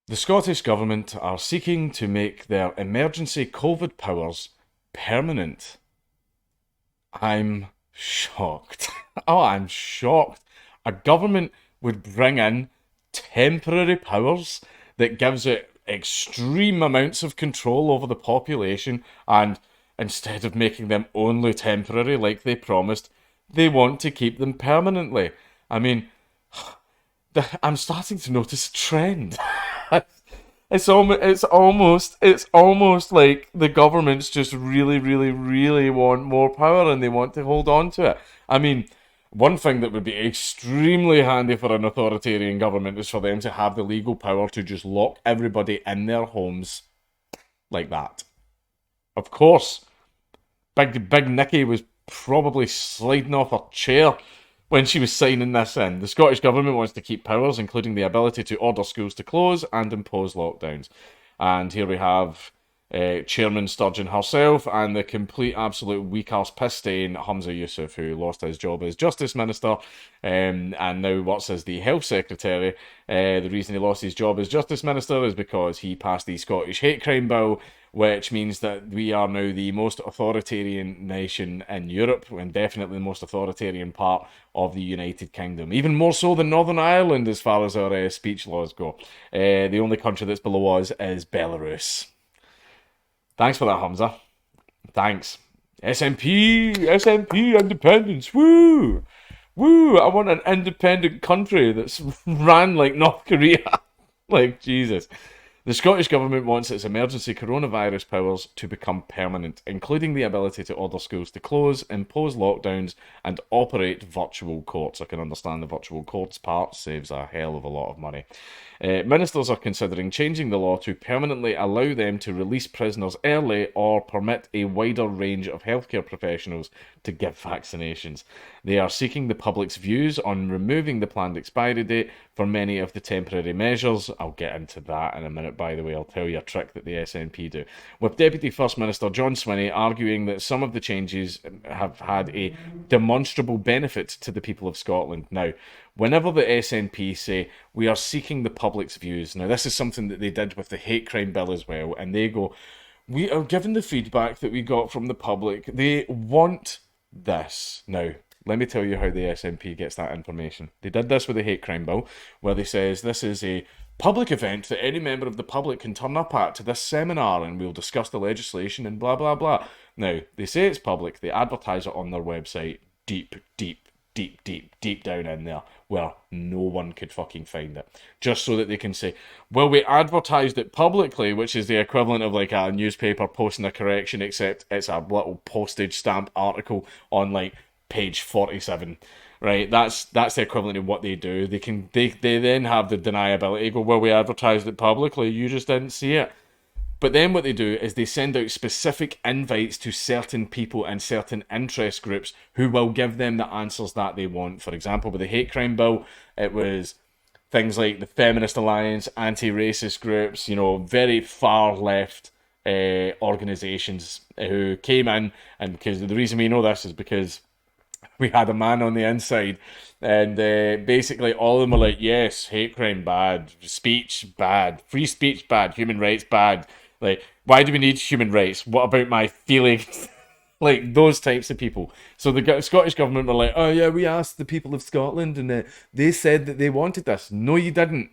The Scottish Government are seeking to make their emergency COVID powers permanent. I'm shocked. Oh, I'm shocked. A government would bring in temporary powers that gives it extreme amounts of control over the population, and instead of making them only temporary like they promised, they want to keep them permanently. I mean, I'm starting to notice a trend. It's almost like the governments just really, really, really want more power and they want to hold on to it. I mean, one thing that would be extremely handy for an authoritarian government is for them to have the legal power to just lock everybody in their homes like that. Of course, Big Nicky was probably sliding off her chair when she was signing this in. The Scottish Government wants to keep powers, including the ability to order schools to close and impose lockdowns. And here we have Chairman Sturgeon herself and the complete, absolute weak arse piss stain Hamza Yusuf, who lost his job as Justice Minister and now works as the Health Secretary. The reason he lost his job as Justice Minister is because he passed the Scottish Hate Crime Bill, which means that we are now the most authoritarian nation in Europe and definitely the most authoritarian part of the United Kingdom. Even more so than Northern Ireland as far as our speech laws go. The only country that's below us is Belarus. Thanks for that, Hamza. Thanks. SNP independence, woo! Woo! I want an independent country that's ran like North Korea. Like, Jesus. The Scottish Government wants its emergency coronavirus powers to become permanent, including the ability to order schools to close, impose lockdowns, and operate virtual courts. I can understand the virtual courts part, saves a hell of a lot of money. Ministers are considering changing the law to permanently allow them to release prisoners early or permit a wider range of healthcare professionals to give vaccinations. They are seeking the public's views on removing the planned expiry date for many of the temporary measures. I'll get into that in a minute, by the way. I'll tell you a trick that the SNP do. With Deputy First Minister John Swinney arguing that some of the changes have had a demonstrable benefit to the people of Scotland. Now, whenever the SNP say, we are seeking the public's views, now this is something that they did with the hate crime bill as well, and they go, we are given the feedback that we got from the public. They want this. Now, let me tell you how the SNP gets that information. They did this with the hate crime bill, where they says this is a public event that any member of the public can turn up at to this seminar and we'll discuss the legislation and blah blah blah. Now, they say it's public, they advertise it on their website deep down in there where no one could fucking find it. Just so that they can say, well, we advertised it publicly, which is the equivalent of like a newspaper posting a correction, except it's a little postage stamp article on like page 47. Right, that's the equivalent of what they do. They then have the deniability. Go, well, we advertised it publicly. You just didn't see it. But then what they do is they send out specific invites to certain people and certain interest groups who will give them the answers that they want. For example, with the hate crime bill, it was things like the Feminist Alliance, anti-racist groups, very far left organisations who came in, and because the reason we know this is because we had a man on the inside, and basically all of them were like, yes, hate crime bad, speech bad, free speech bad, human rights bad. Like, why do we need human rights? What about my feelings? Like, those types of people. So the Scottish Government were like, oh yeah, we asked the people of Scotland and they said that they wanted this. No, you didn't.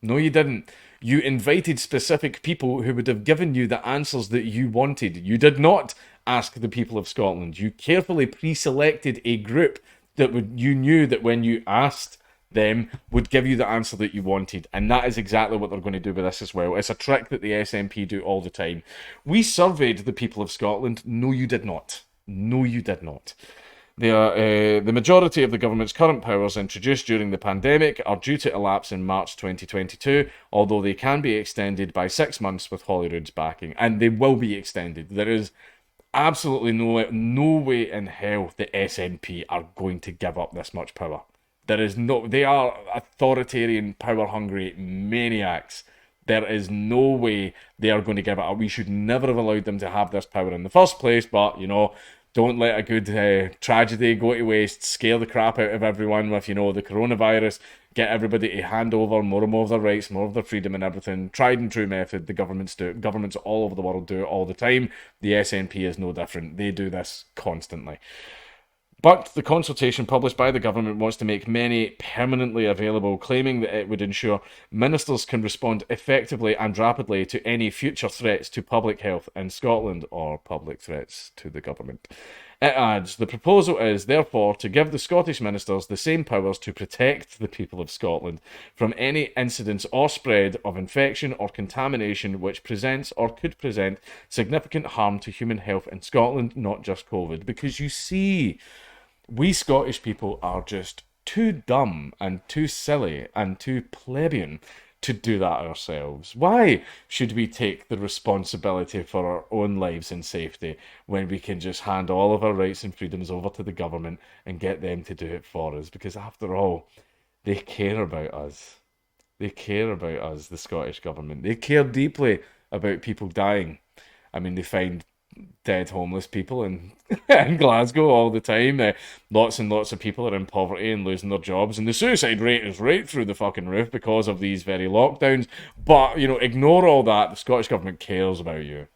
No, you didn't. You invited specific people who would have given you the answers that you wanted. You did not ask the people of Scotland. You carefully pre-selected a group that you knew that when you asked them would give you the answer that you wanted. And that is exactly what they're going to do with this as well. It's a trick that the SNP do all the time. We surveyed the people of Scotland. No, you did not. No, you did not. The majority of the government's current powers introduced during the pandemic are due to elapse in March 2022, although they can be extended by 6 months with Holyrood's backing. And they will be extended. There is absolutely no way in hell the SNP are going to give up this much power. They are authoritarian, power-hungry maniacs. There is no way they are going to give it up. We should never have allowed them to have this power in the first place, but, Don't let a good tragedy go to waste. Scare the crap out of everyone with, the coronavirus. Get everybody to hand over more and more of their rights, more of their freedom and everything. Tried and true method. The governments do it. Governments all over the world do it all the time. The SNP is no different. They do this constantly. But the consultation published by the government wants to make many permanently available, claiming that it would ensure ministers can respond effectively and rapidly to any future threats to public health in Scotland or public threats to the government. It adds, the proposal is, therefore, to give the Scottish ministers the same powers to protect the people of Scotland from any incidence or spread of infection or contamination which presents or could present significant harm to human health in Scotland, not just COVID. Because you see, we Scottish people are just too dumb and too silly and too plebeian to do that ourselves. Why should we take the responsibility for our own lives and safety when we can just hand all of our rights and freedoms over to the government and get them to do it for us? Because after all, they care about us. They care about us, the Scottish government. They care deeply about people dying. I mean, they find dead homeless people in Glasgow all the time. Lots and lots of people are in poverty and losing their jobs, and the suicide rate is right through the fucking roof because of these very lockdowns. But, ignore all that. The Scottish government cares about you,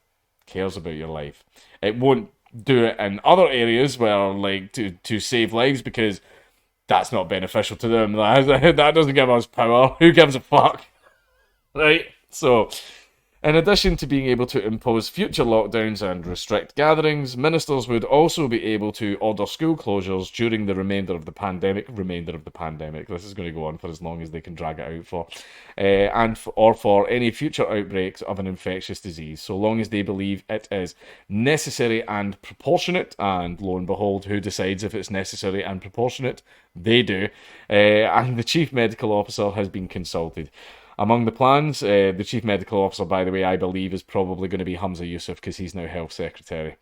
cares about your life. It won't do it in other areas where, like, to save lives, because that's not beneficial to them. That doesn't give us power. Who gives a fuck? Right? So, in addition to being able to impose future lockdowns and restrict gatherings, ministers would also be able to order school closures during the remainder of the pandemic. This is going to go on for as long as they can drag it out for. Or for any future outbreaks of an infectious disease, so long as they believe it is necessary and proportionate. And lo and behold, who decides if it's necessary and proportionate? They do. And the Chief Medical Officer has been consulted. Among the plans, the Chief Medical Officer, by the way, I believe is probably going to be Hamza Yusuf, because he's now Health Secretary.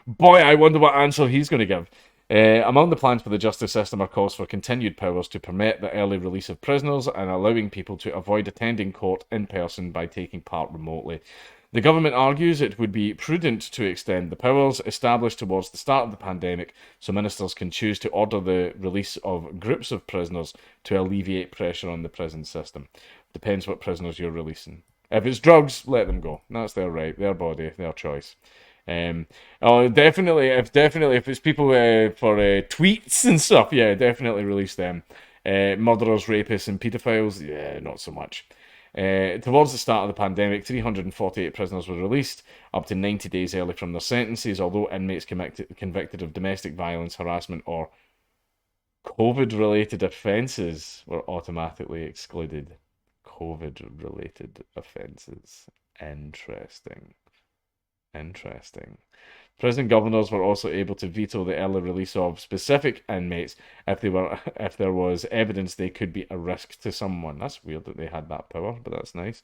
Boy, I wonder what answer he's going to give. Among the plans for the justice system are calls for continued powers to permit the early release of prisoners and allowing people to avoid attending court in person by taking part remotely. The government argues it would be prudent to extend the powers established towards the start of the pandemic so ministers can choose to order the release of groups of prisoners to alleviate pressure on the prison system. Depends what prisoners you're releasing. If it's drugs, let them go. That's their right, their body, their choice. Definitely, if it's people for tweets and stuff, yeah, definitely release them. Murderers, rapists, and paedophiles, yeah, not so much. Towards the start of the pandemic, 348 prisoners were released up to 90 days early from their sentences, although inmates convicted of domestic violence, harassment, or COVID-related offences were automatically excluded. COVID-related offences. Interesting. Prison governors were also able to veto the early release of specific inmates if there was evidence they could be a risk to someone. That's weird that they had that power, but that's nice.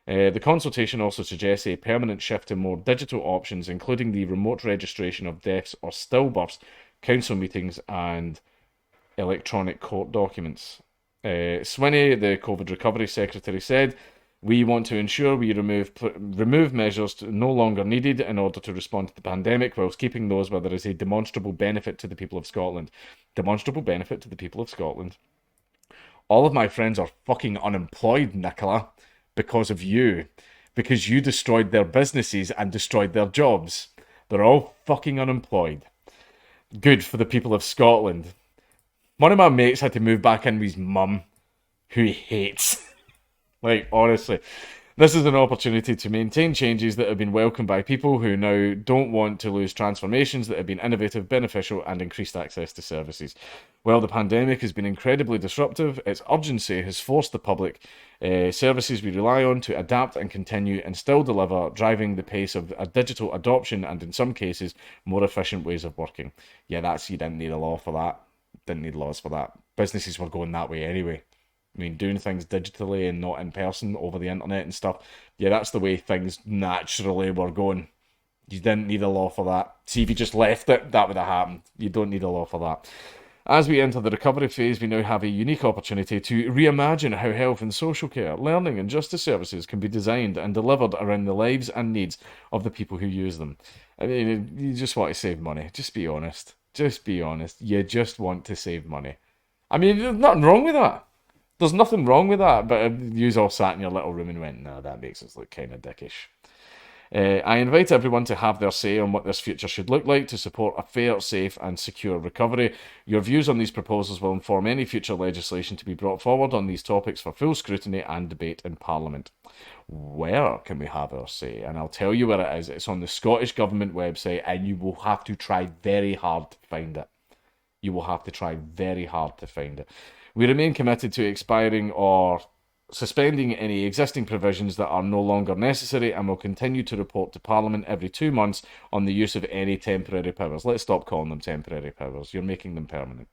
The consultation also suggests a permanent shift to more digital options, including the remote registration of deaths or stillbirths, council meetings, and electronic court documents. Swinney, the COVID recovery secretary, said, "We want to ensure we remove measures no longer needed in order to respond to the pandemic, whilst keeping those where there is a demonstrable benefit to the people of Scotland." Demonstrable benefit to the people of Scotland. All of my friends are fucking unemployed, Nicola, because of you. Because you destroyed their businesses and destroyed their jobs. They're all fucking unemployed. Good for the people of Scotland. One of my mates had to move back in with his mum, who he hates. Like, honestly, this is an opportunity to maintain changes that have been welcomed by people who now don't want to lose transformations that have been innovative, beneficial, and increased access to services. While the pandemic has been incredibly disruptive, its urgency has forced the public services we rely on to adapt and continue and still deliver, driving the pace of a digital adoption and, in some cases, more efficient ways of working. Yeah, you didn't need a law for that. Didn't need laws for that. Businesses were going that way anyway. I mean, doing things digitally and not in person over the internet and stuff, yeah, that's the way things naturally were going. You didn't need a law for that. See, if you just left it, that would have happened. You don't need a law for that. As we enter the recovery phase, we now have a unique opportunity to reimagine how health and social care, learning and justice services can be designed and delivered around the lives and needs of the people who use them. I mean, you just want to save money. Just be honest. Just be honest. You just want to save money. I mean, there's nothing wrong with that. There's nothing wrong with that, but you all sat in your little room and went, no, that makes us look kind of dickish. I invite everyone to have their say on what this future should look like to support a fair, safe and secure recovery. Your views on these proposals will inform any future legislation to be brought forward on these topics for full scrutiny and debate in Parliament. Where can we have our say? And I'll tell you where it is. It's on the Scottish Government website, and you will have to try very hard to find it. You will have to try very hard to find it. We remain committed to expiring or suspending any existing provisions that are no longer necessary, and will continue to report to Parliament every 2 months on the use of any temporary powers. Let's stop calling them temporary powers. You're making them permanent.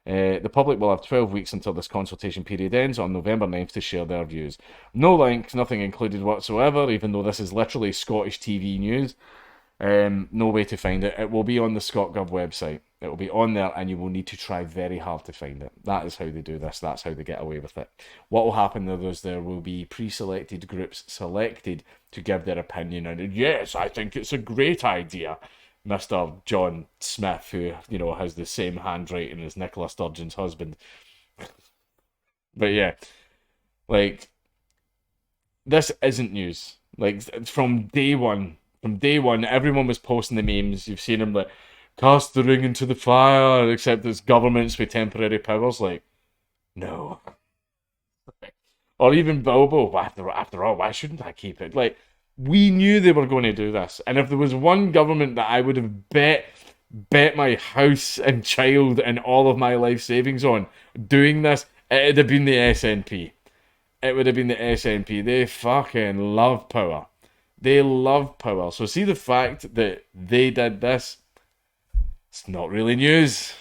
The public will have 12 weeks until this consultation period ends on November 9th to share their views. No links, nothing included whatsoever, even though this is literally Scottish TV news. No way to find it. It will be on the ScotGov website. It will be on there, and you will need to try very hard to find it. That is how they do this. That's how they get away with it. What will happen is there will be pre-selected groups selected to give their opinion, and yes, I think it's a great idea. Mr. John Smith, who, has the same handwriting as Nicola Sturgeon's husband. But yeah, this isn't news. From day one, everyone was posting the memes. You've seen them cast the ring into the fire, except it's governments with temporary powers. No. Or even Bilbo, after all, why shouldn't I keep it? We knew they were going to do this. And if there was one government that I would have bet my house and child and all of my life savings on doing this, it would have been the SNP. It would have been the SNP. They fucking love power. They love power. So see the fact that they did this, it's not really news.